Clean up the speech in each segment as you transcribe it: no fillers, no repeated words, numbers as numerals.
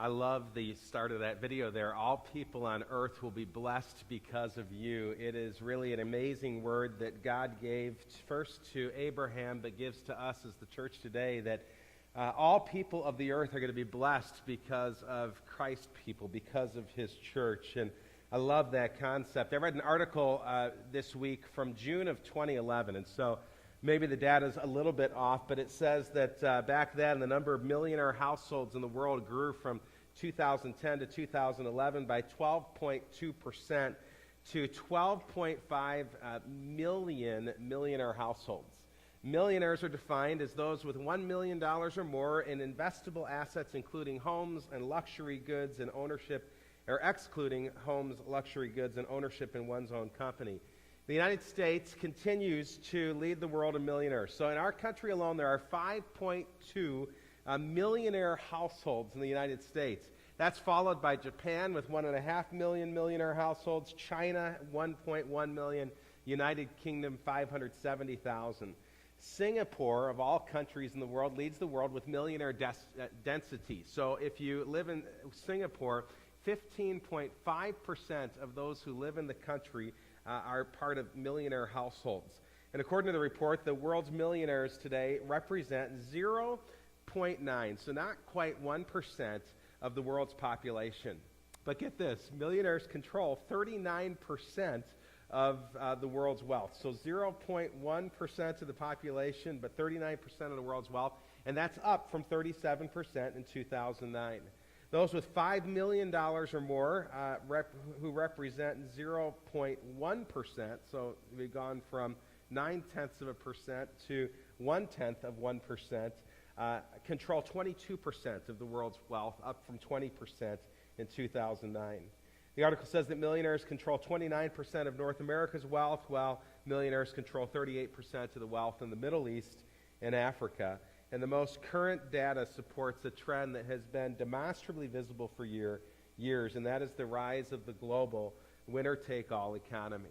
I love the start of that video there. All people on earth will be blessed because of you. It is really an amazing word that God gave first to Abraham, but gives to us as the church today, that all people of the earth are going to be blessed because of Christ's people, because of his church. And I love that concept. I read an article this week from June of 2011, and so maybe the data's a little bit off, but it says that back then the number of millionaire households in the world grew from 2010 to 2011 by 12.2% to 12.5 million millionaire households. Millionaires are defined as those with $1 million or more in investable assets, including homes and luxury goods and ownership, or excluding homes, luxury goods, and ownership in one's own company. The United States continues to lead the world in millionaires. So in our country alone, there are 5.2 millionaire households in the United States. That's followed by Japan with 1.5 million millionaire households, China 1.1 million, United Kingdom 570,000. Singapore, of all countries in the world, leads the world with millionaire density. So if you live in Singapore, 15.5% of those who live in the country are part of millionaire households. And according to the report, the world's millionaires today represent 0.9, so not quite 1% of the world's population. But get this, millionaires control 39% of the world's wealth. So 0.1% of the population, but 39% of the world's wealth, and that's up from 37% in 2009. Those with $5 million or more who represent 0.1%, so we've gone from 0.9% to 0.1%, control 22% of the world's wealth, up from 20% in 2009. The article says that millionaires control 29% of North America's wealth, while millionaires control 38% of the wealth in the Middle East and Africa. And the most current data supports a trend that has been demonstrably visible for years, and that is the rise of the global winner-take-all economy.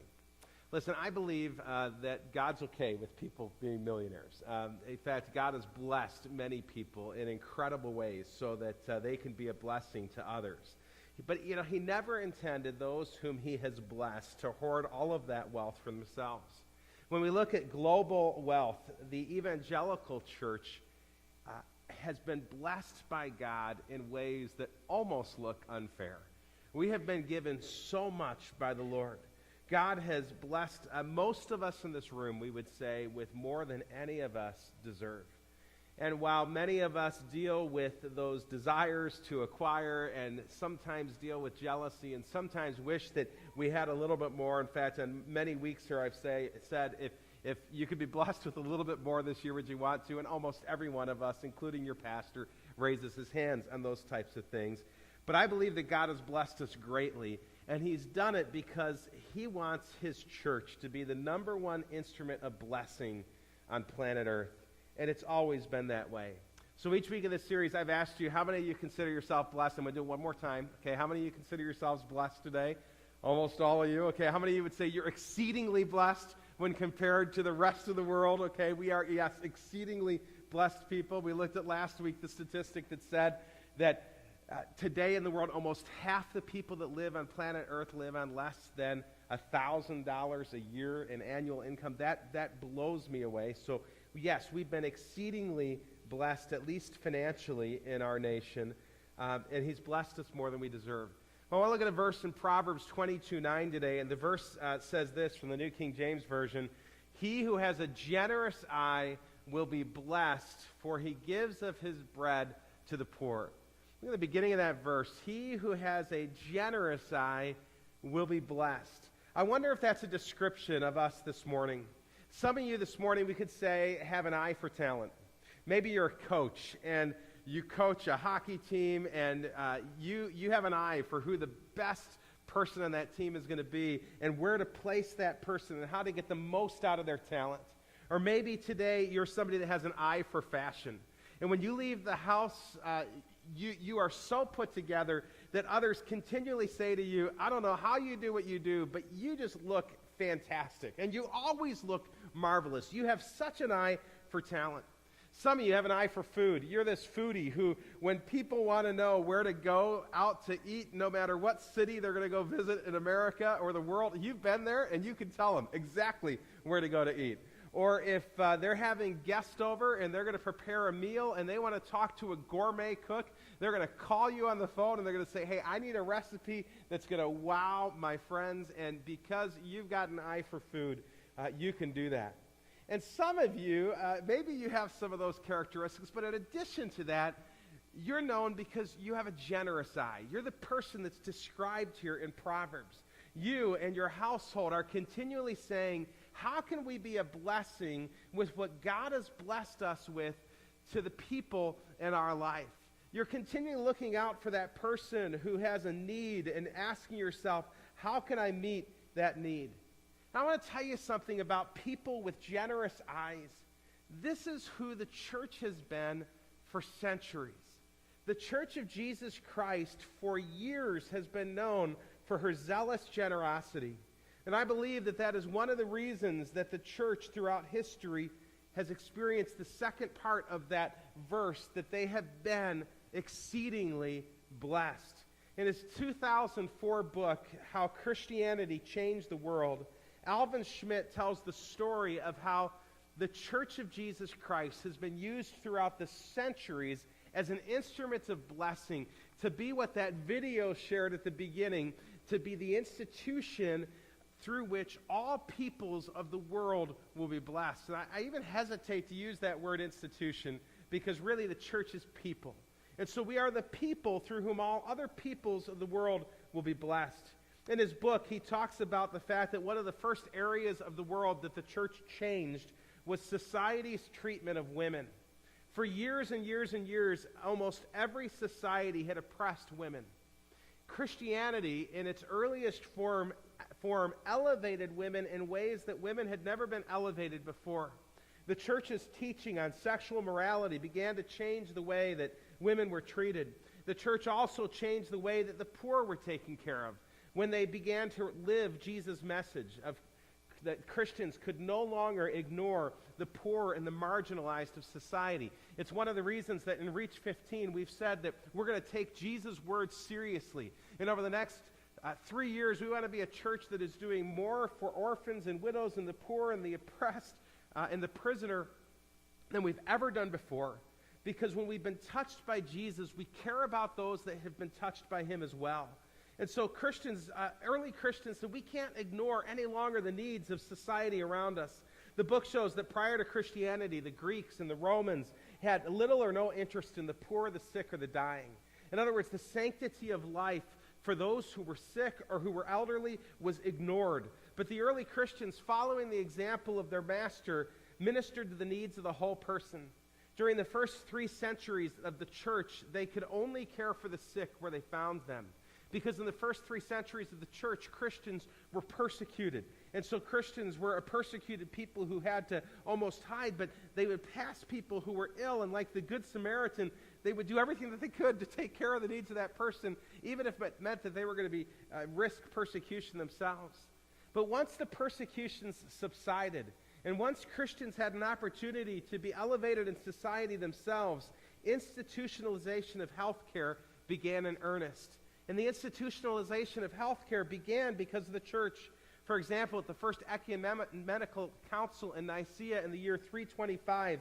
Listen, I believe that God's okay with people being millionaires. In fact, God has blessed many people in incredible ways so that they can be a blessing to others. But, he never intended those whom he has blessed to hoard all of that wealth for themselves. When we look at global wealth, the evangelical church has been blessed by God in ways that almost look unfair. We have been given so much by the Lord. God has blessed most of us in this room, we would say, with more than any of us deserve. And while many of us deal with those desires to acquire and sometimes deal with jealousy and sometimes wish that we had a little bit more, in fact, on many weeks here I've said, if you could be blessed with a little bit more this year, would you want to? And almost every one of us, including your pastor, raises his hands on those types of things. But I believe that God has blessed us greatly, and he's done it because he wants his church to be the number one instrument of blessing on planet Earth. And it's always been that way. So each week in this series, I've asked you, how many of you consider yourself blessed? I'm going to do it one more time. Okay, how many of you consider yourselves blessed today? Almost all of you. Okay, how many of you would say you're exceedingly blessed when compared to the rest of the world? Okay, we are, yes, exceedingly blessed people. We looked at last week the statistic that said that today in the world, almost half the people that live on planet Earth live on less than $1,000 a year in annual income. That blows me away. So yes, we've been exceedingly blessed, at least financially, in our nation, and he's blessed us more than we deserve. I want to look at a verse in Proverbs 22:9 today, and the verse says this from the New King James Version: "He who has a generous eye will be blessed, for he gives of his bread to the poor." Look at the beginning of that verse. He who has a generous eye will be blessed. I wonder if that's a description of us this morning. Some of you this morning, we could say, have an eye for talent. Maybe you're a coach, and you coach a hockey team, and you have an eye for who the best person on that team is going to be, and where to place that person, and how to get the most out of their talent. Or maybe today, you're somebody that has an eye for fashion. And when you leave the house, you are so put together that others continually say to you, I don't know how you do what you do, but you just look fantastic. And you always look marvelous. You have such an eye for talent. Some of you have an eye for food. You're this foodie who, when people want to know where to go out to eat, no matter what city they're going to go visit in America or the world, you've been there and you can tell them exactly where to go to eat. Or if they're having guests over and they're going to prepare a meal and they want to talk to a gourmet cook, they're going to call you on the phone and they're going to say, hey, I need a recipe that's going to wow my friends. And because you've got an eye for food, you can do that. And some of you, maybe you have some of those characteristics, but in addition to that, you're known because you have a generous eye. You're the person that's described here in Proverbs. You and your household are continually saying, how can we be a blessing with what God has blessed us with to the people in our life? You're continually looking out for that person who has a need and asking yourself, how can I meet that need? I want to tell you something about people with generous eyes. This is who the church has been for centuries. The Church of Jesus Christ for years has been known for her zealous generosity. And I believe that that is one of the reasons that the church throughout history has experienced the second part of that verse, that they have been exceedingly blessed. In his 2004 book, How Christianity Changed the World, Alvin Schmidt tells the story of how the Church of Jesus Christ has been used throughout the centuries as an instrument of blessing, to be what that video shared at the beginning, to be the institution through which all peoples of the world will be blessed. And I even hesitate to use that word institution, because really the church is people. And so we are the people through whom all other peoples of the world will be blessed. In his book, he talks about the fact that one of the first areas of the world that the church changed was society's treatment of women. For years and years and years, almost every society had oppressed women. Christianity, in its earliest form elevated women in ways that women had never been elevated before. The church's teaching on sexual morality began to change the way that women were treated. The church also changed the way that the poor were taken care of, when they began to live Jesus' message of that Christians could no longer ignore the poor and the marginalized of society. It's one of the reasons that in Reach 15 we've said that we're going to take Jesus' words seriously. And over the next 3 years, we want to be a church that is doing more for orphans and widows and the poor and the oppressed and the prisoner than we've ever done before. Because when we've been touched by Jesus, we care about those that have been touched by him as well. And so Christians, early Christians said, we can't ignore any longer the needs of society around us. The book shows that prior to Christianity, the Greeks and the Romans had little or no interest in the poor, the sick, or the dying. In other words, the sanctity of life for those who were sick or who were elderly was ignored. But the early Christians, following the example of their master, ministered to the needs of the whole person. During the first 3 centuries of the church, they could only care for the sick where they found them. Because in the first 3 centuries of the church, Christians were persecuted. And so Christians were a persecuted people who had to almost hide, but they would pass people who were ill, and like the Good Samaritan, they would do everything that they could to take care of the needs of that person, even if it meant that they were going to be risk persecution themselves. But once the persecutions subsided, and once Christians had an opportunity to be elevated in society themselves, institutionalization of healthcare began in earnest. And the institutionalization of healthcare began because of the church. For example, at the first ecumenical council in Nicaea in the year 325,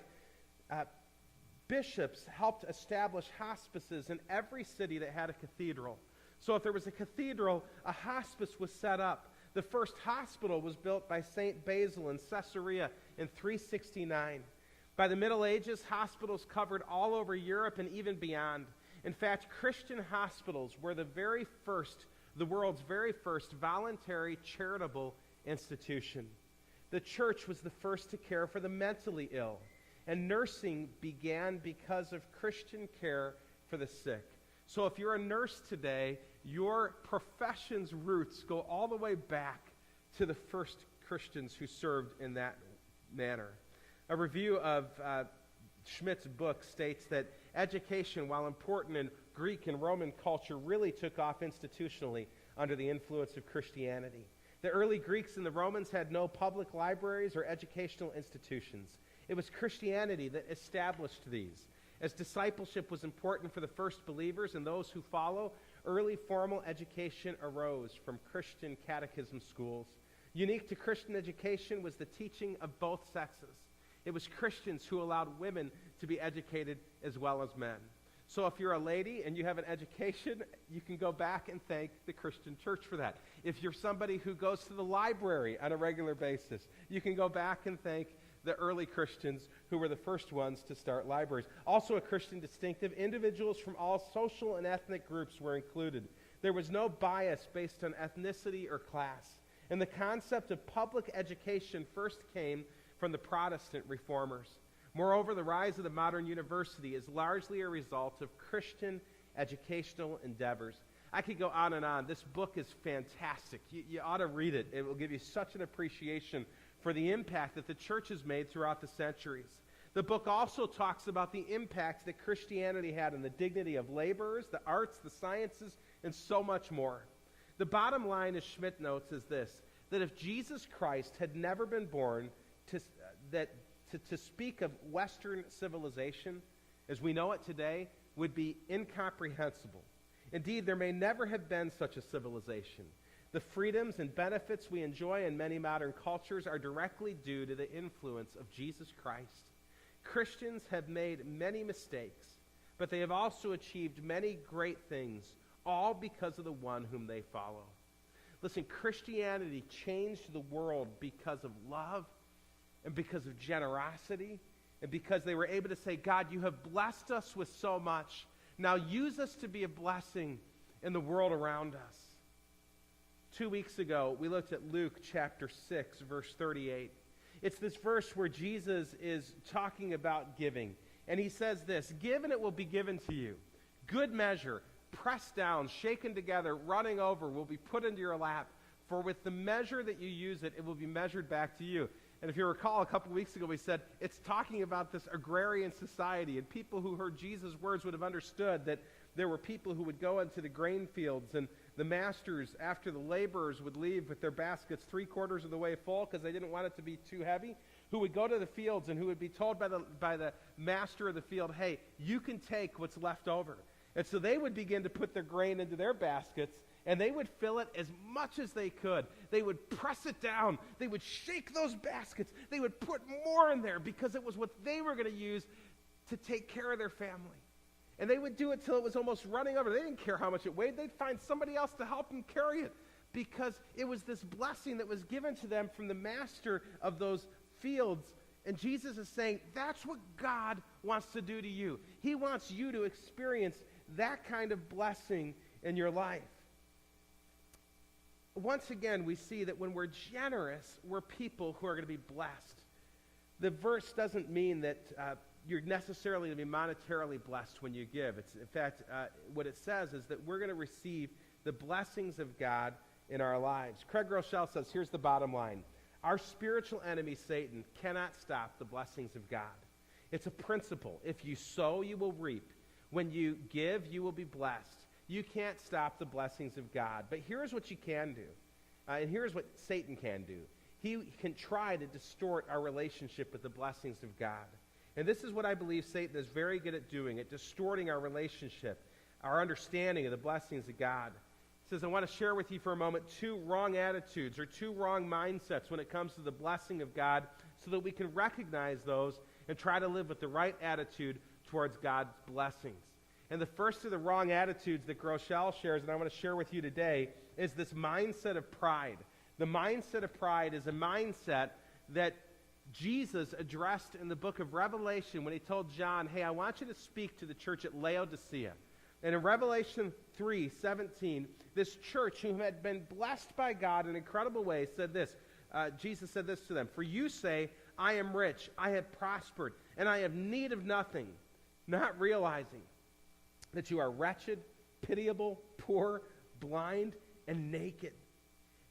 bishops helped establish hospices in every city that had a cathedral. So if there was a cathedral, a hospice was set up. The first hospital was built by St. Basil in Caesarea in 369. By the Middle Ages, hospitals covered all over Europe and even beyond. In fact, Christian hospitals were the world's very first voluntary charitable institution. The church was the first to care for the mentally ill, and nursing began because of Christian care for the sick. So if you're a nurse today, your profession's roots go all the way back to the first Christians who served in that manner. A review of Schmidt's book states that education, while important in Greek and Roman culture, really took off institutionally under the influence of Christianity. The early Greeks and the Romans had no public libraries or educational institutions. It was Christianity that established these. As discipleship was important for the first believers and those who follow, early formal education arose from Christian catechism schools. Unique to Christian education was the teaching of both sexes. It was Christians who allowed women to be educated as well as men. So if you're a lady and you have an education, you can go back and thank the Christian church for that. If you're somebody who goes to the library on a regular basis, you can go back and thank the early Christians who were the first ones to start libraries. Also a Christian distinctive, individuals from all social and ethnic groups were included. There was no bias based on ethnicity or class. And the concept of public education first came from the Protestant reformers. Moreover, the rise of the modern university is largely a result of Christian educational endeavors. I could go on and on. This book is fantastic. You ought to read it. It will give you such an appreciation for the impact that the church has made throughout the centuries. The book also talks about the impact that Christianity had on the dignity of laborers, the arts, the sciences, and so much more. The bottom line, as Schmidt notes, is this, that if Jesus Christ had never been born, to speak of Western civilization as we know it today would be incomprehensible. Indeed, there may never have been such a civilization. The freedoms and benefits we enjoy in many modern cultures are directly due to the influence of Jesus Christ. Christians have made many mistakes, but they have also achieved many great things, all because of the one whom they follow. Listen, Christianity changed the world because of love and because of generosity, and because they were able to say, God, you have blessed us with so much. Now use us to be a blessing in the world around us. 2 weeks ago, we looked at Luke chapter 6, verse 38. It's this verse where Jesus is talking about giving. And he says this, give and it will be given to you. Good measure, pressed down, shaken together, running over, will be put into your lap. For with the measure that you use it, it will be measured back to you. And if you recall, a couple weeks ago we said it's talking about this agrarian society, and people who heard Jesus' words would have understood that there were people who would go into the grain fields, and the masters, after the laborers would leave with their baskets 3/4 of the way full because they didn't want it to be too heavy, who would go to the fields and who would be told by the master of the field, hey, you can take what's left over. And so they would begin to put their grain into their baskets, and they would fill it as much as they could. They would press it down. They would shake those baskets. They would put more in there because it was what they were going to use to take care of their family. And they would do it till it was almost running over. They didn't care how much it weighed. They'd find somebody else to help them carry it because it was this blessing that was given to them from the master of those fields. And Jesus is saying, that's what God wants to do to you. He wants you to experience that kind of blessing in your life. Once again, we see that when we're generous, we're people who are going to be blessed. The verse doesn't mean that you're necessarily going to be monetarily blessed when you give. In fact, what it says is that we're going to receive the blessings of God in our lives. Craig Rochelle says, here's the bottom line. Our spiritual enemy, Satan, cannot stop the blessings of God. It's a principle. If you sow, you will reap. When you give, you will be blessed. You can't stop the blessings of God. But here's what you can do. And here's what Satan can do. He can try to distort our relationship with the blessings of God. And this is what I believe Satan is very good at doing, at distorting our relationship, our understanding of the blessings of God. He says, I want to share with you for a moment 2 wrong attitudes or 2 wrong mindsets when it comes to the blessing of God so that we can recognize those and try to live with the right attitude towards God's blessings. And the first of the wrong attitudes that Groeschel shares, and I want to share with you today, is this mindset of pride. The mindset of pride is a mindset that Jesus addressed in the book of Revelation when he told John, hey, I want you to speak to the church at Laodicea. And in Revelation 3:17, this church who had been blessed by God in incredible ways said this. Jesus said this to them, for you say, I am rich, I have prospered, and I have need of nothing, not realizing that you are wretched, pitiable, poor, blind, and naked.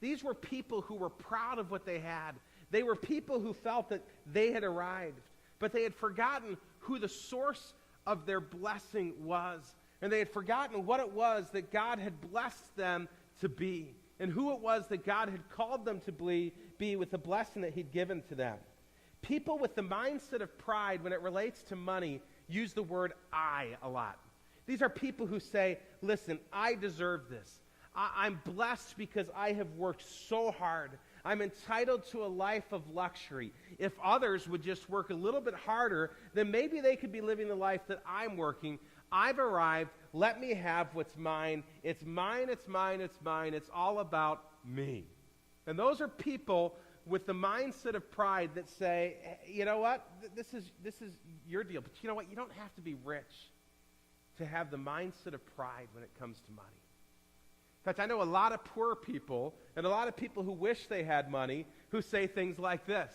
These were people who were proud of what they had. They were people who felt that they had arrived, but they had forgotten who the source of their blessing was. And they had forgotten what it was that God had blessed them to be, and who it was that God had called them to be with the blessing that he'd given to them. People with the mindset of pride, when it relates to money, use the word I a lot. These are people who say, listen, I deserve this. I'm blessed because I have worked so hard. I'm entitled to a life of luxury. If others would just work a little bit harder, then maybe they could be living the life that I'm working. I've arrived. Let me have what's mine. It's mine, it's mine, it's mine. It's all about me. And those are people with the mindset of pride that say, you know what, this is your deal. But you know what, you don't have to be rich to have the mindset of pride when it comes to money. In fact, I know a lot of poor people and a lot of people who wish they had money who say things like this.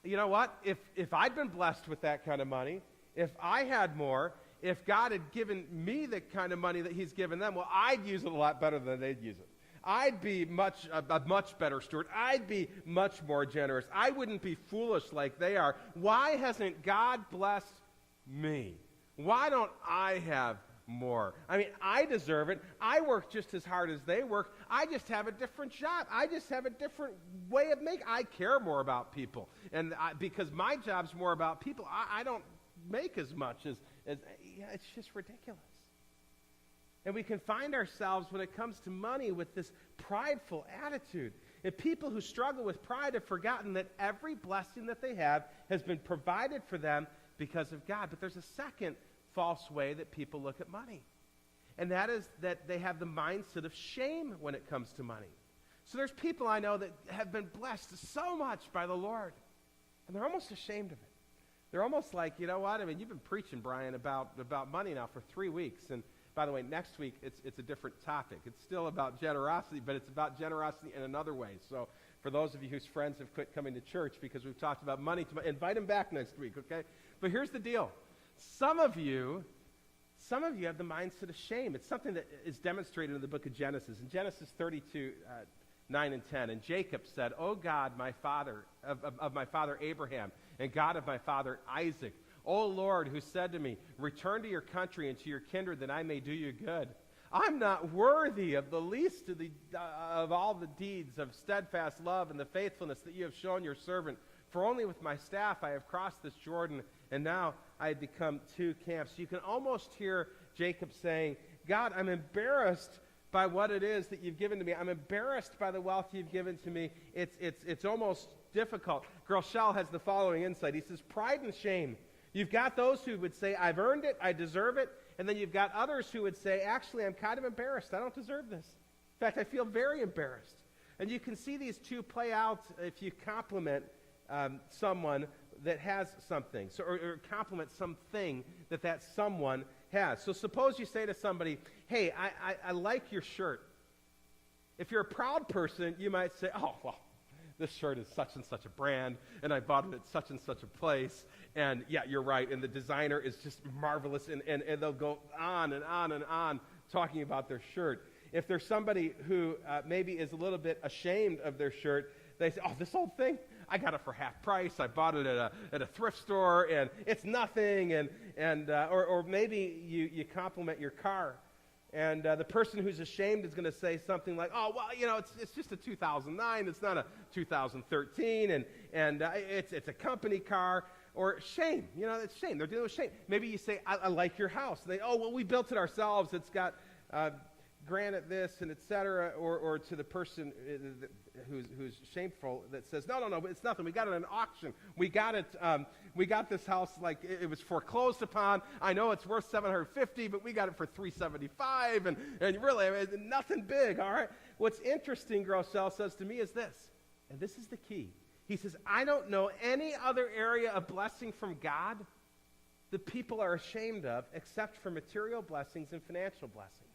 You know what, if I'd been blessed with that kind of money, if I had more, if God had given me the kind of money that he's given them, well, I'd use it a lot better than they'd use it. I'd be a much better steward. I'd be much more generous. I wouldn't be foolish like they are. Why hasn't God blessed me? Why don't I have more? I mean, I deserve it. I work just as hard as they work. I just have a different job. I just have a different way of making. I care more about people. And because my job's more about people, I don't make as much as it's just ridiculous. And we can find ourselves when it comes to money with this prideful attitude. And people who struggle with pride have forgotten that every blessing that they have has been provided for them because of God. But there's a second false way that people look at money. And that is that they have the mindset of shame when it comes to money. So there's people I know that have been blessed so much by the Lord, and they're almost ashamed of it. They're almost like, you know what? I mean, you've been preaching, Brian, about money now for 3 weeks. And by the way, next week it's a different topic. It's still about generosity, but it's about generosity in another way. So for those of you whose friends have quit coming to church because we've talked about money, invite them back next week, okay? But here's the deal. Some of you have the mindset of shame. It's something that is demonstrated in the book of Genesis. In Genesis 32, 9 and 10, and Jacob said, "O God, my father, of my father Abraham, and God of my father Isaac, O Lord, who said to me, return to your country and to your kindred that I may do you good. I'm not worthy of the least of all the deeds of steadfast love and the faithfulness that you have shown your servant. For only with my staff I have crossed this Jordan, and now I have become two camps." You can almost hear Jacob saying, God, I'm embarrassed by what it is that you've given to me. I'm embarrassed by the wealth you've given to me. It's almost difficult. Groeschel has the following insight. He says, pride and shame. You've got those who would say, I've earned it, I deserve it. And then you've got others who would say, actually, I'm kind of embarrassed. I don't deserve this. In fact, I feel very embarrassed. And you can see these two play out if you compliment someone that has something, or compliment something that someone has. So suppose you say to somebody, hey, I like your shirt. If you're a proud person, you might say, oh, well, this shirt is such and such a brand, and I bought it at such and such a place, and yeah, you're right, and the designer is just marvelous, and they'll go on and on and on talking about their shirt. If there's somebody who maybe is a little bit ashamed of their shirt, they say, oh, this old thing, I got it for half price. I bought it at a thrift store, and it's nothing. Or maybe you compliment your car, and the person who's ashamed is going to say something like, "Oh, well, you know, it's just a 2009. It's not a 2013, and it's a company car." Or shame, you know, it's shame. They're dealing with shame. Maybe you say, I like your house. And they, oh, well, we built it ourselves. It's got granite this and et cetera. Or to the person who's shameful that says, no, it's nothing. We got it at an auction. We got it. We got this house like it was foreclosed upon. I know it's worth $750, but we got it for $375, and really, I mean, nothing big. All right. What's interesting, Groeschel says to me, is this, and this is the key. He says, I don't know any other area of blessing from God that people are ashamed of except for material blessings and financial blessings.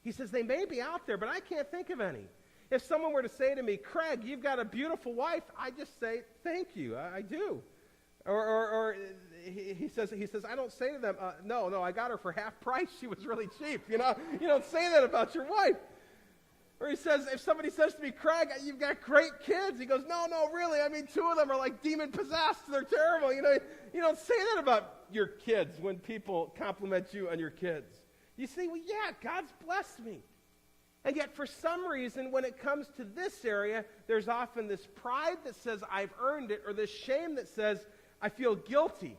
He says, they may be out there, but I can't think of any. If someone were to say to me, Craig, you've got a beautiful wife, I just say, thank you, I do. Or he says, I don't say to them, no, I got her for half price. She was really cheap. You know, you don't say that about your wife. Or he says, if somebody says to me, Craig, you've got great kids. He goes, no, really. I mean, 2 of them are like demon-possessed. They're terrible. You know, you don't say that about your kids when people compliment you on your kids. You say, well, yeah, God's blessed me. And yet, for some reason, when it comes to this area, there's often this pride that says, I've earned it, or this shame that says, I feel guilty.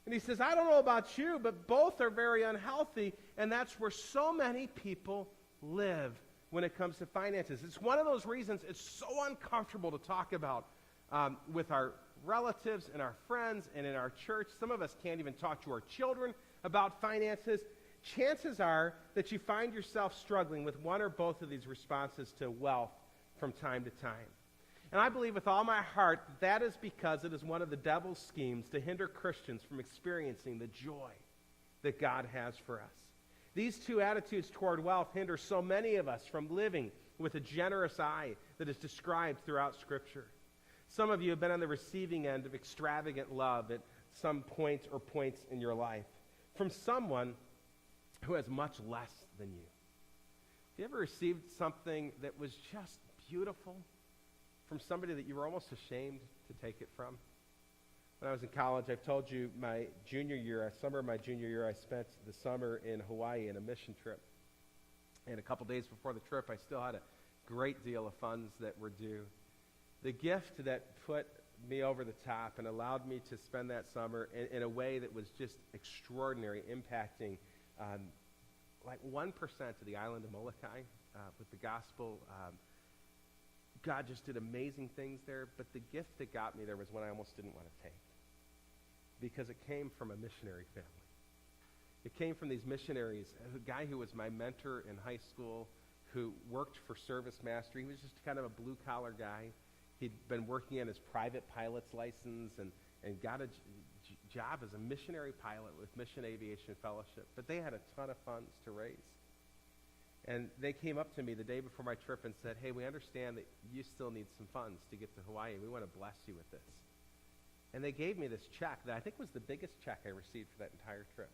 And he says, I don't know about you, but both are very unhealthy, and that's where so many people live when it comes to finances. It's one of those reasons it's so uncomfortable to talk about with our relatives and our friends and in our church. Some of us can't even talk to our children about finances. Chances are that you find yourself struggling with one or both of these responses to wealth from time to time. And I believe with all my heart that is because it is one of the devil's schemes to hinder Christians from experiencing the joy that God has for us. These two attitudes toward wealth hinder so many of us from living with a generous eye that is described throughout Scripture. Some of you have been on the receiving end of extravagant love at some point or points in your life from someone who has much less than you. Have you ever received something that was just beautiful from somebody that you were almost ashamed to take it from? When I was in college, I've told you my summer of my junior year, I spent the summer in Hawaii in a mission trip. And a couple days before the trip, I still had a great deal of funds that were due. The gift that put me over the top and allowed me to spend that summer in a way that was just extraordinary, impacting like 1% of the island of Molokai with the gospel. God just did amazing things there, but the gift that got me there was one I almost didn't want to take because it came from a missionary family. It came from these missionaries, a guy who was my mentor in high school who worked for Service Master. He was just kind of a blue-collar guy. He'd been working on his private pilot's license and got a job as a missionary pilot with Mission Aviation Fellowship. But they had a ton of funds to raise. And they came up to me the day before my trip and said, hey, we understand that you still need some funds to get to Hawaii. We want to bless you with this. And they gave me this check that I think was the biggest check I received for that entire trip.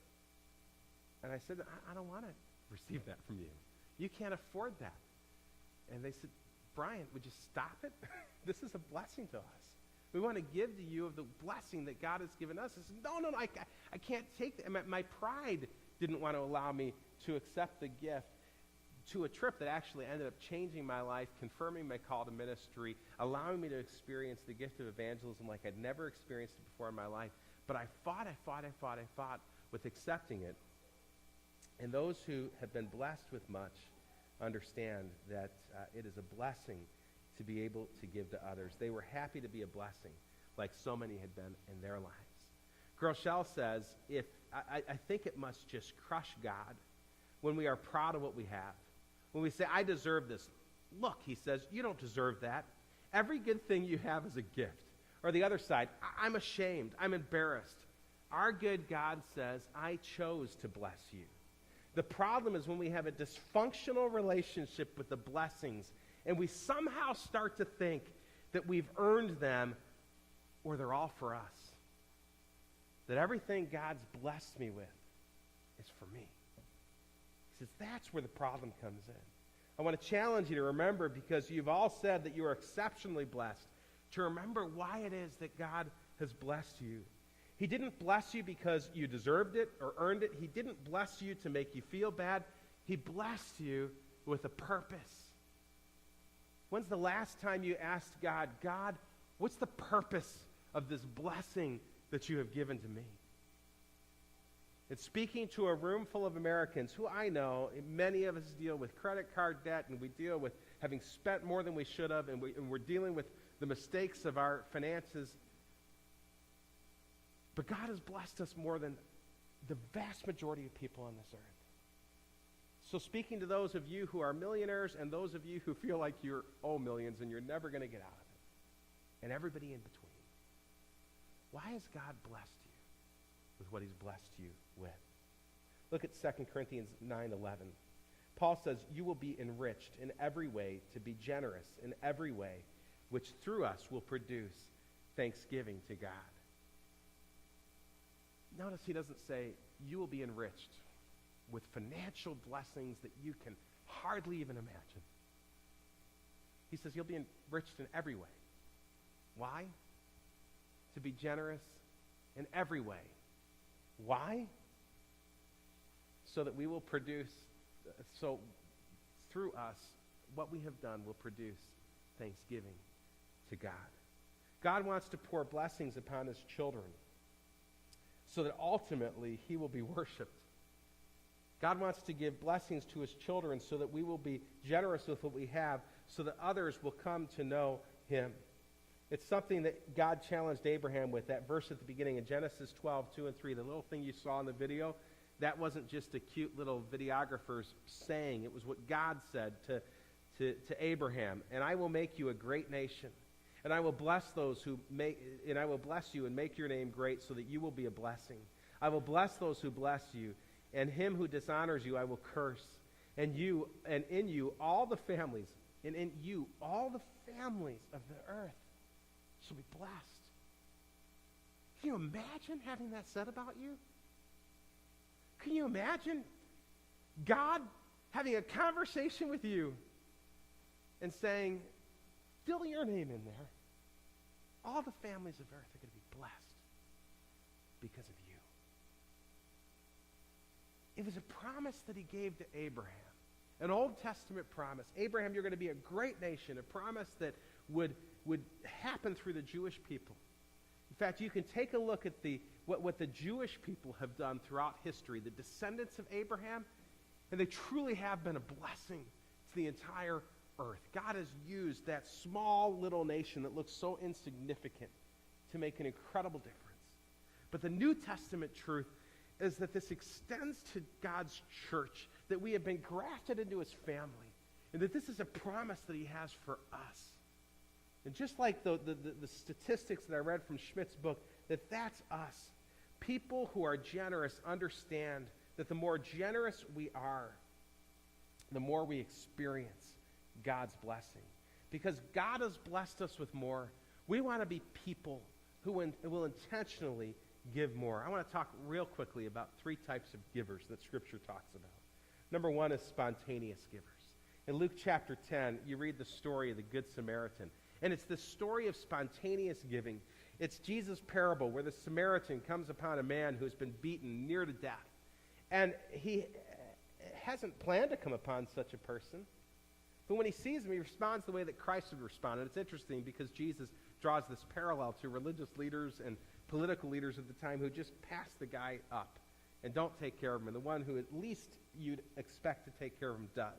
And I said, I don't want to receive that from you. You can't afford that. And they said, Brian, would you stop it? This is a blessing to us. We want to give to you of the blessing that God has given us. I said, no, I can't take that. My pride didn't want to allow me to accept the gift to a trip that actually ended up changing my life, confirming my call to ministry, allowing me to experience the gift of evangelism like I'd never experienced it before in my life. But I fought with accepting it. And those who have been blessed with much understand that it is a blessing to be able to give to others. They were happy to be a blessing, like so many had been in their lives. Groeschel says, I think it must just crush God when we are proud of what we have. When we say, I deserve this. Look, he says, you don't deserve that. Every good thing you have is a gift. Or the other side, I'm ashamed. I'm embarrassed. Our good God says, I chose to bless you. The problem is when we have a dysfunctional relationship with the blessings and we somehow start to think that we've earned them or they're all for us. That everything God's blessed me with is for me. He says that's where the problem comes in. I want to challenge you to remember, because you've all said that you are exceptionally blessed, to remember why it is that God has blessed you. He didn't bless you because you deserved it or earned it. He didn't bless you to make you feel bad. He blessed you with a purpose. When's the last time you asked God, God, what's the purpose of this blessing that you have given to me? It's speaking to a room full of Americans who I know, many of us deal with credit card debt, and we deal with having spent more than we should have, and we're dealing with the mistakes of our finances. But God has blessed us more than the vast majority of people on this earth. So speaking to those of you who are millionaires and those of you who feel like you owe millions and you're never going to get out of it, and everybody in between, why has God blessed you with what he's blessed you with? Look at 2 Corinthians 9:11. Paul says, you will be enriched in every way to be generous in every way, which through us will produce thanksgiving to God. Notice he doesn't say, you will be enriched with financial blessings that you can hardly even imagine. He says you'll be enriched in every way. Why? To be generous in every way. Why? So that we will produce, so through us, what we have done will produce thanksgiving to God. God wants to pour blessings upon his children so that ultimately he will be worshiped. God wants to give blessings to his children so that we will be generous with what we have, so that others will come to know him. It's something that God challenged Abraham with, that verse at the beginning in Genesis 12, 2 and 3. The little thing you saw in the video, that wasn't just a cute little videographer's saying. It was what God said to Abraham. And I will make you a great nation. And I will bless and I will bless you and make your name great so that you will be a blessing. I will bless those who bless you, and him who dishonors you I will curse. And in you all the families of the earth shall be blessed. Can you imagine having that said about you? Can you imagine God having a conversation with you and saying, fill your name in there. All the families of earth are going to be blessed because of you. It was a promise that he gave to Abraham, an Old Testament promise. Abraham, you're going to be a great nation, a promise that would happen through the Jewish people. In fact, you can take a look at what the Jewish people have done throughout history, the descendants of Abraham, and they truly have been a blessing to the entire earth. God has used that small little nation that looks so insignificant to make an incredible difference. But the New Testament truth is that this extends to God's church, that we have been grafted into his family, and that this is a promise that he has for us. And just like the statistics that I read from Schmidt's book, that's us. People who are generous understand that the more generous we are, the more we experience God's blessing. Because God has blessed us with more, we want to be people who will intentionally give more. I want to talk real quickly about three types of givers that Scripture talks about. Number one is spontaneous givers. In Luke chapter 10, you read the story of the Good Samaritan. And it's the story of spontaneous giving. It's Jesus' parable where the Samaritan comes upon a man who's been beaten near to death. And he hasn't planned to come upon such a person. But when he sees him, he responds the way that Christ would respond. And it's interesting because Jesus draws this parallel to religious leaders and political leaders of the time who just pass the guy up and don't take care of him. And the one who at least you'd expect to take care of him does.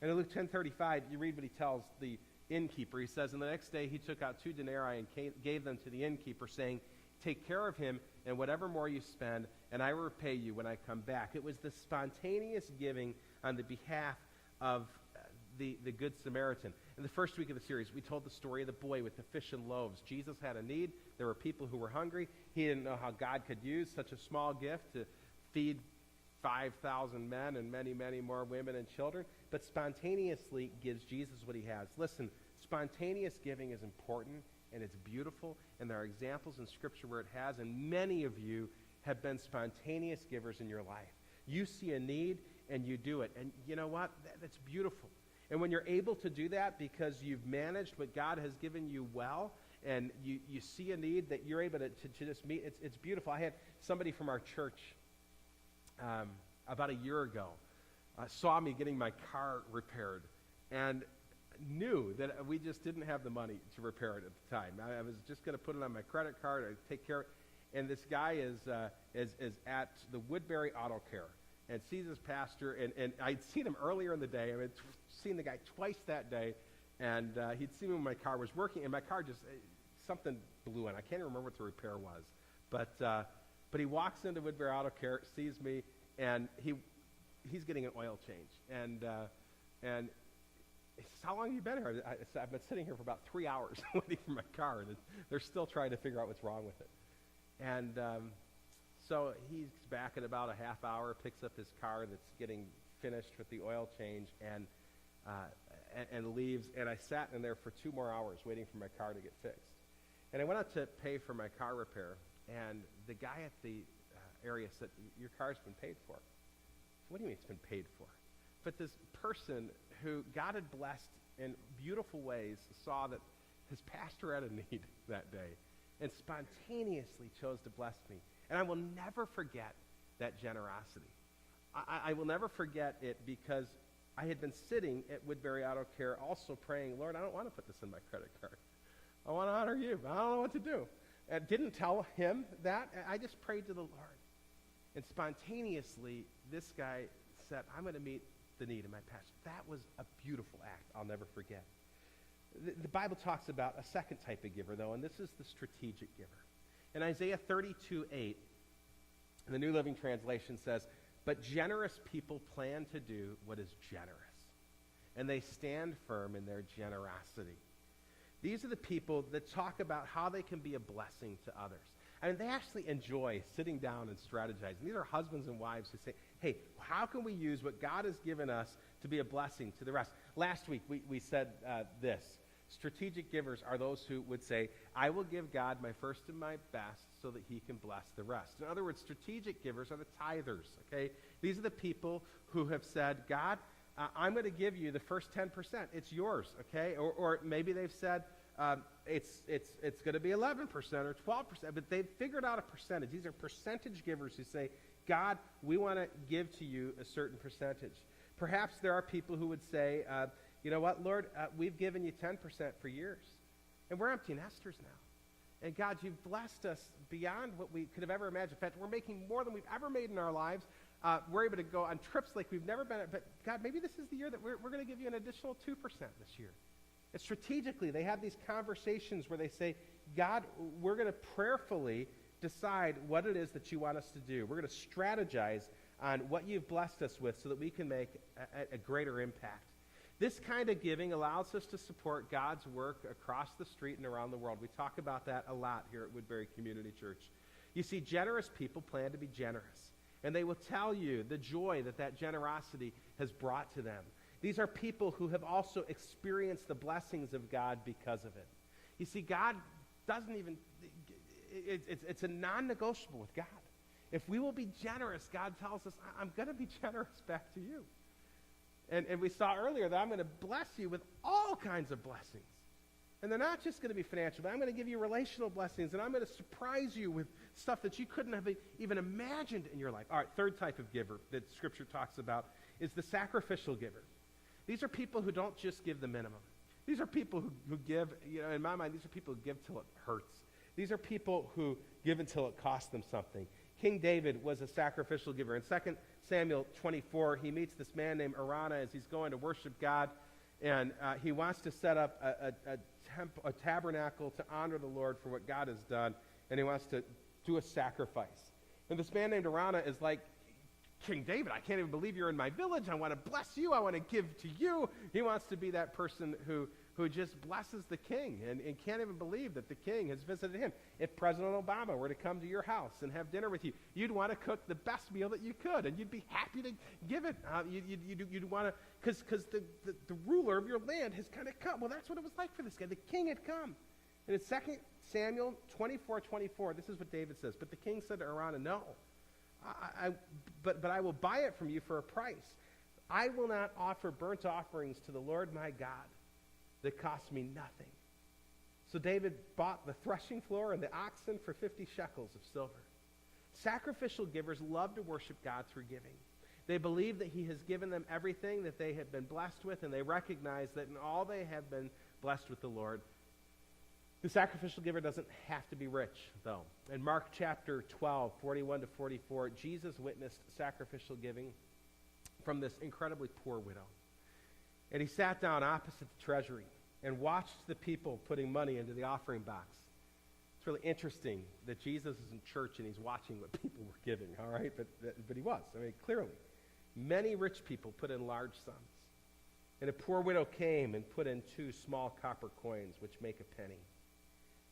And in Luke 10:35, you read what he tells the innkeeper. He says, and the next day he took out 2 denarii and gave them to the innkeeper, saying, take care of him, and whatever more you spend, and I will repay you when I come back. It was the spontaneous giving on the behalf of the Good Samaritan. In the first week of the series, we told the story of the boy with the fish and loaves. Jesus had a need. There were people who were hungry. He didn't know how God could use such a small gift to feed 5,000 men and many, many more women and children, but spontaneously gives Jesus what he has. Listen, spontaneous giving is important, and it's beautiful, and there are examples in Scripture where it has, and many of you have been spontaneous givers in your life. You see a need, and you do it. And you know what? That's beautiful. And when you're able to do that because you've managed what God has given you well, and you see a need that you're able to just meet, it's beautiful. I had somebody from our church about a year ago saw me getting my car repaired and knew that we just didn't have the money to repair it at the time. I was just going to put it on my credit card and take care of it. And this guy is at the Woodbury Auto Care and sees his pastor. And I'd seen him earlier in the day. I mean, seen the guy twice that day. And he'd seen me when my car was working. And my car just, something blew in. I can't even remember what the repair was. But he walks into Woodbury Auto Care, sees me, and he's getting an oil change. And he says, how long have you been here? I said, I've been sitting here for about 3 hours waiting for my car. And they're still trying to figure out what's wrong with it. And so he's back in about a half hour, picks up his car that's getting finished with the oil change, and leaves. And I sat in there for 2 more hours waiting for my car to get fixed. And I went out to pay for my car repair, and the guy at the area said, your car's been paid for. So what do you mean it's been paid for? But this person who God had blessed in beautiful ways saw that his pastor had a need that day and spontaneously chose to bless me. And I will never forget that generosity. I will never forget it because I had been sitting at Woodbury Auto Care also praying, Lord, I don't want to put this in my credit card. I want to honor you. I don't know what to do. And didn't tell him that. I just prayed to the Lord. And spontaneously, this guy said, I'm going to meet the need in my passion. That was a beautiful act I'll never forget. The Bible talks about a second type of giver, though, and this is the strategic giver. In Isaiah 32:8, the New Living Translation says, but generous people plan to do what is generous, and they stand firm in their generosity. These are the people that talk about how they can be a blessing to others. I mean, they actually enjoy sitting down and strategizing. These are husbands and wives who say, hey, how can we use what God has given us to be a blessing to the rest? Last week, we said this. Strategic givers are those who would say, I will give God my first and my best so that he can bless the rest. In other words, strategic givers are the tithers, okay? These are the people who have said, God, I'm going to give you the first 10%. It's yours, okay? Or maybe they've said, it's going to be 11% or 12%, but they've figured out a percentage. These are percentage givers who say, God, we want to give to you a certain percentage. Perhaps there are people who would say, you know what, Lord, we've given you 10% for years, and we're empty nesters now. And God, you've blessed us beyond what we could have ever imagined. In fact, we're making more than we've ever made in our lives. We're able to go on trips like we've never been. But God, maybe this is the year that we're going to give you an additional 2% this year. And strategically, they have these conversations where they say, God, we're going to prayerfully decide what it is that you want us to do. We're going to strategize on what you've blessed us with so that we can make a greater impact. This kind of giving allows us to support God's work across the street and around the world. We talk about that a lot here at Woodbury Community Church. You see, generous people plan to be generous, and they will tell you the joy that that generosity has brought to them. These are people who have also experienced the blessings of God because of it. You see, God doesn't even, it's a non-negotiable with God. If we will be generous, God tells us, I'm going to be generous back to you. And we saw earlier that I'm going to bless you with all kinds of blessings. And they're not just going to be financial, but I'm going to give you relational blessings, and I'm going to surprise you with stuff that you couldn't have even imagined in your life. All right, third type of giver that Scripture talks about is the sacrificial giver. These are people who don't just give the minimum. These are people who give, in my mind, these are people who give till it hurts. These are people who give until it costs them something. King David was a sacrificial giver. In 2 Samuel 24, he meets this man named Araunah as he's going to worship God, and he wants to set up a tabernacle to honor the Lord for what God has done, and he wants to do a sacrifice. And this man named Araunah is like, King David, I can't even believe you're in my village. I want to bless you. I want to give to you. He wants to be that person who just blesses the king and can't even believe that the king has visited him. If President Obama were to come to your house and have dinner with you, you'd want to cook the best meal that you could, and you'd be happy to give it. You'd want to, because the ruler of your land has kind of come. Well, that's what it was like for this guy. The king had come. And in 2 Samuel 24:24, this is what David says. But the king said to Araunah, no, but I will buy it from you for a price. I will not offer burnt offerings to the Lord my God that cost me nothing. So David bought the threshing floor and the oxen for 50 shekels of silver. Sacrificial givers love to worship God through giving. They believe that he has given them everything that they have been blessed with, and they recognize that in all they have been blessed with the Lord. The sacrificial giver doesn't have to be rich, though. In Mark chapter 12, 41 to 44, Jesus witnessed sacrificial giving from this incredibly poor widow. And he sat down opposite the treasury and watched the people putting money into the offering box. It's really interesting that Jesus is in church and he's watching what people were giving, all right? But he was. I mean, clearly. Many rich people put in large sums. And a poor widow came and put in 2 small copper coins, which make a penny.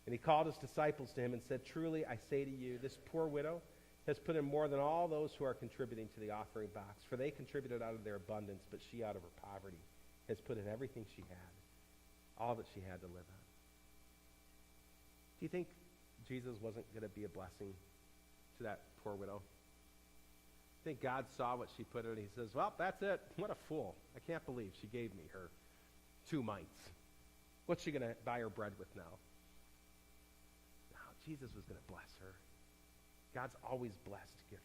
And he called his disciples to him and said, truly, I say to you, this poor widow has put in more than all those who are contributing to the offering box, for they contributed out of their abundance, but she out of her poverty has put in everything she had, all that she had to live on. Do you think Jesus wasn't going to be a blessing to that poor widow? I think God saw what she put in and he says, well, that's it. What a fool. I can't believe she gave me her 2 mites. What's she going to buy her bread with now? No, Jesus was going to bless her. God's always blessed givers.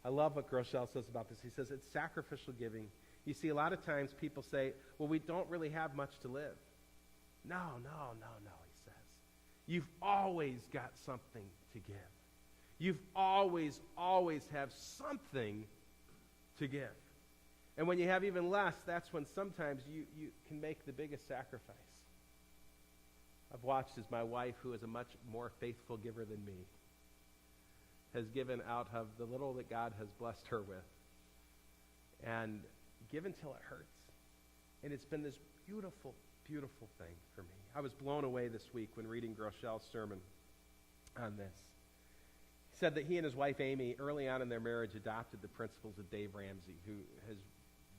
I love what Groeschel says about this. He says it's sacrificial giving. You see, a lot of times people say, well, we don't really have much to live. No, he says. You've always got something to give. You've always have something to give. And when you have even less, that's when sometimes you can make the biggest sacrifice. I've watched as my wife, who is a much more faithful giver than me, has given out of the little that God has blessed her with. And given till it hurts. And it's been this beautiful, beautiful thing for me. I was blown away this week when reading Groeschel's sermon on this. He said that he and his wife Amy, early on in their marriage, adopted the principles of Dave Ramsey, who has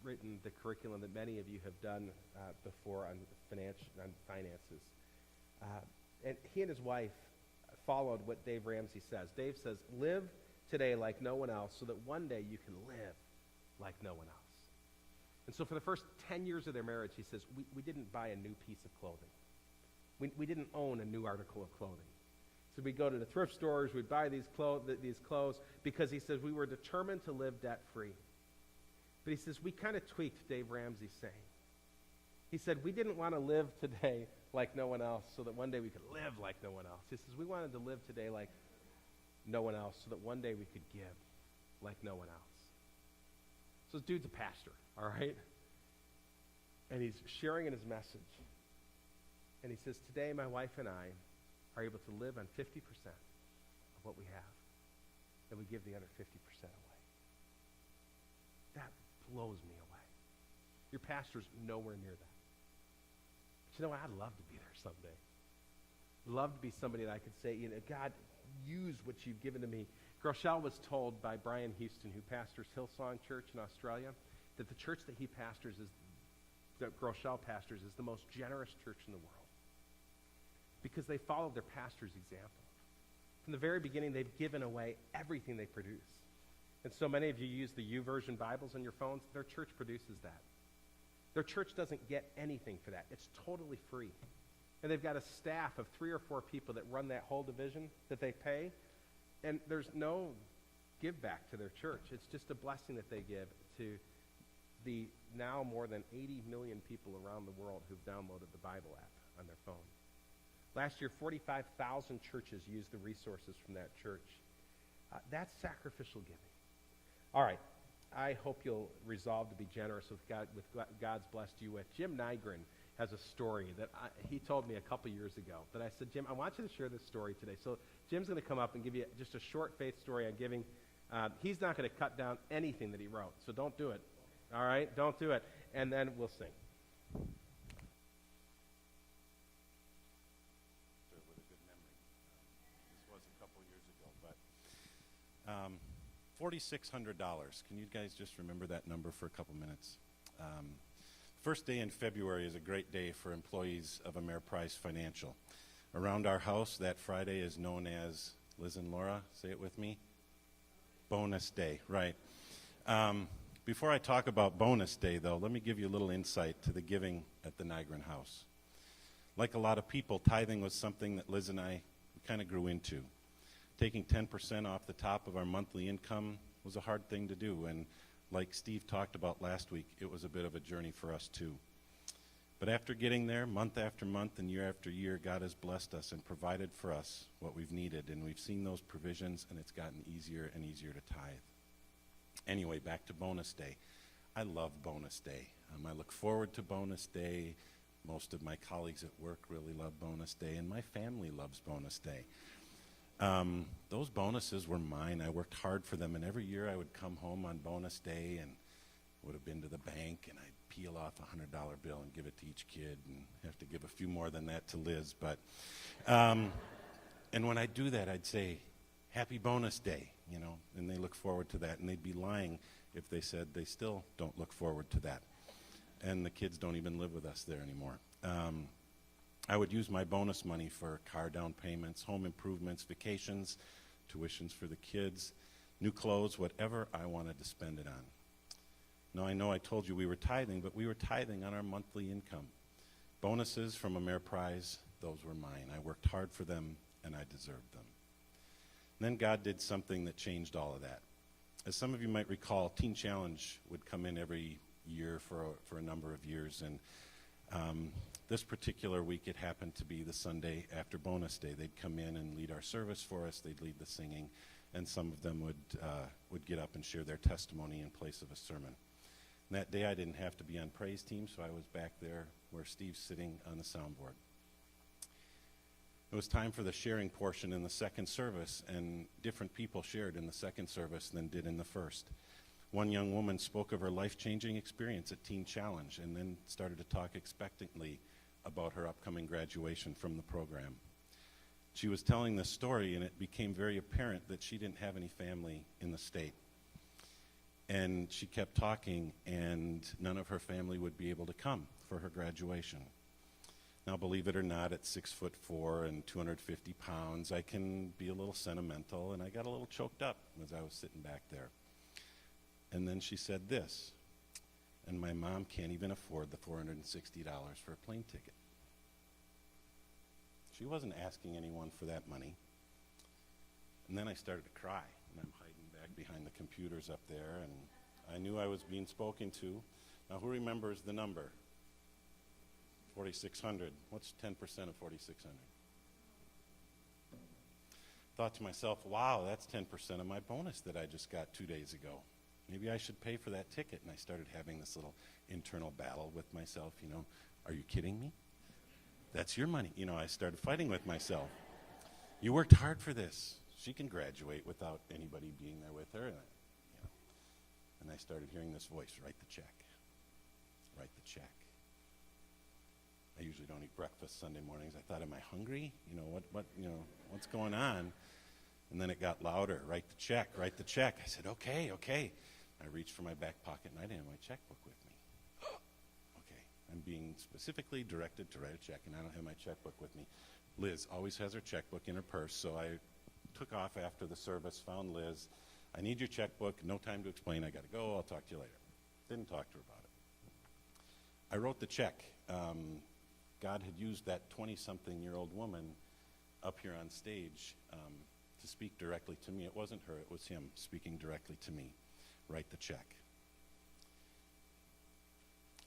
written the curriculum that many of you have done before on finances. And he and his wife followed what Dave Ramsey says. Dave says, live today like no one else so that one day you can live like no one else. And so for the first 10 years of their marriage, he says, we didn't buy a new piece of clothing. We didn't own a new article of clothing. So we'd go to the thrift stores, we'd buy these clothes, because he says we were determined to live debt-free. But he says we kind of tweaked Dave Ramsey's saying. He said we didn't want to live today like no one else so that one day we could live like no one else. He says we wanted to live today like no one else so that one day we could give like no one else. So this dude's a pastor, all right? And he's sharing in his message. And he says, today my wife and I are able to live on 50% of what we have. And we give the other 50% away. That blows me away. Your pastor's nowhere near that. But you know what? I'd love to be there someday. Love to be somebody that I could say, God, use what you've given to me. Groeschel was told by Brian Houston, who pastors Hillsong Church in Australia, that the church that Groeschel pastors is the most generous church in the world because they follow their pastor's example. From the very beginning, they've given away everything they produce. And so many of you use the YouVersion Bibles on your phones. Their church produces that. Their church doesn't get anything for that. It's totally free. And they've got a staff of 3 or 4 people that run that whole division that they pay. And there's no give back to their church. It's just a blessing that they give to the now more than 80 million people around the world who've downloaded the Bible app on their phone. Last year, 45,000 churches used the resources from that church. That's sacrificial giving. All right. I hope you'll resolve to be generous with God's blessed you with. Jim Nygren has a story that he told me a couple years ago. But I said, Jim, I want you to share this story today. So Jim's going to come up and give you just a short faith story on giving. He's not going to cut down anything that he wrote, so don't do it. All right? Don't do it. And then we'll sing. With a good memory. This was a couple years ago, but $4,600. Can you guys just remember that number for a couple minutes? First day in February is a great day for employees of Ameriprise Financial. Around our house, that Friday is known as, Liz and Laura, say it with me, Bonus Day, right. Before I talk about Bonus Day, though, let me give you a little insight to the giving at the Nygren house. Like a lot of people, tithing was something that Liz and I kind of grew into. Taking 10% off the top of our monthly income was a hard thing to do, and like Steve talked about last week, it was a bit of a journey for us too. But after getting there, month after month and year after year, God has blessed us and provided for us what we've needed, and we've seen those provisions, and it's gotten easier and easier to tithe. Anyway, back to Bonus Day. I love Bonus Day. I look forward to Bonus Day. Most of my colleagues at work really love Bonus Day, and my family loves Bonus Day. Those bonuses were mine. I worked hard for them, and every year I would come home on Bonus Day and would have been to the bank, and I'd peel off a $100 bill and give it to each kid, and have to give a few more than that to Liz. But, and when I'd do that, I'd say, Happy Bonus Day, and they look forward to that, and they'd be lying if they said they still don't look forward to that. And the kids don't even live with us there anymore. I would use my bonus money for car down payments, home improvements, vacations, tuitions for the kids, new clothes, whatever I wanted to spend it on. Now, I know I told you we were tithing, but we were tithing on our monthly income. Bonuses from Ameriprise, those were mine. I worked hard for them, and I deserved them. And then God did something that changed all of that. As some of you might recall, Teen Challenge would come in every year for a number of years, and this particular week it happened to be the Sunday after Bonus Day. They'd come in and lead our service for us. They'd lead the singing, and some of them would get up and share their testimony in place of a sermon. And that day I didn't have to be on praise team, so I was back there where Steve's sitting on the soundboard. It was time for the sharing portion in the second service, and different people shared in the second service than did in the first. One young woman spoke of her life-changing experience at Teen Challenge and then started to talk expectantly about her upcoming graduation from the program. She was telling this story, and it became very apparent that she didn't have any family in the state. And she kept talking, and none of her family would be able to come for her graduation. Now, believe it or not, at 6'4" and 250 pounds, I can be a little sentimental, and I got a little choked up as I was sitting back there. And then she said this, and my mom can't even afford the $460 for a plane ticket. She wasn't asking anyone for that money. And then I started to cry, and I'm hiding back behind the computers up there, and I knew I was being spoken to. Now, who remembers the number? 4,600. What's 10% of 4,600? Thought to myself, wow, that's 10% of my bonus that I just got 2 days ago. Maybe I should pay for that ticket. And I started having this little internal battle with myself, are you kidding me? That's your money. I started fighting with myself. You worked hard for this. She can graduate without anybody being there with her. And I started hearing this voice, write the check. Write the check. I usually don't eat breakfast Sunday mornings. I thought, am I hungry? What's going on? And then it got louder. Write the check, write the check. I said, okay. I reached for my back pocket, and I didn't have my checkbook with me. Okay, I'm being specifically directed to write a check, and I don't have my checkbook with me. Liz always has her checkbook in her purse, so I took off after the service, found Liz. I need your checkbook. No time to explain. I got to go. I'll talk to you later. Didn't talk to her about it. I wrote the check. God had used that 20-something-year-old woman up here on stage to speak directly to me. It wasn't her. It was him speaking directly to me. Write the check.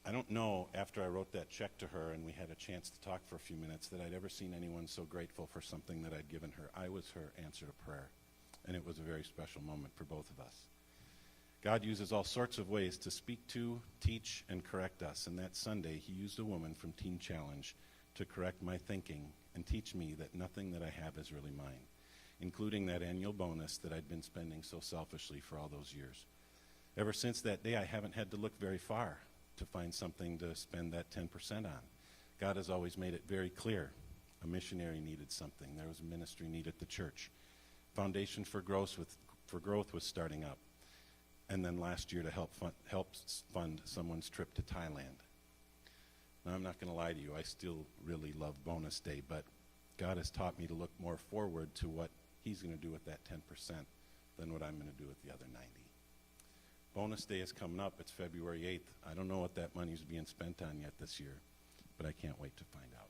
I don't know, after I wrote that check to her and we had a chance to talk for a few minutes, that I'd ever seen anyone so grateful for something that I'd given her. I was her answer to prayer, and it was a very special moment for both of us. God uses all sorts of ways to speak to, teach, and correct us. And that Sunday, he used a woman from Teen Challenge to correct my thinking and teach me that nothing that I have is really mine, including that annual bonus that I'd been spending so selfishly for all those years. Ever since that day, I haven't had to look very far to find something to spend that 10% on. God has always made it very clear. A missionary needed something. There was a ministry need at the church. Foundation for Growth was starting up. And then last year to help fund someone's trip to Thailand. Now, I'm not going to lie to you. I still really love Bonus Day, but God has taught me to look more forward to what he's going to do with that 10% than what I'm going to do with the other 90. Bonus Day is coming up. It's February 8th. I don't know what that money's being spent on yet this year, but I can't wait to find out.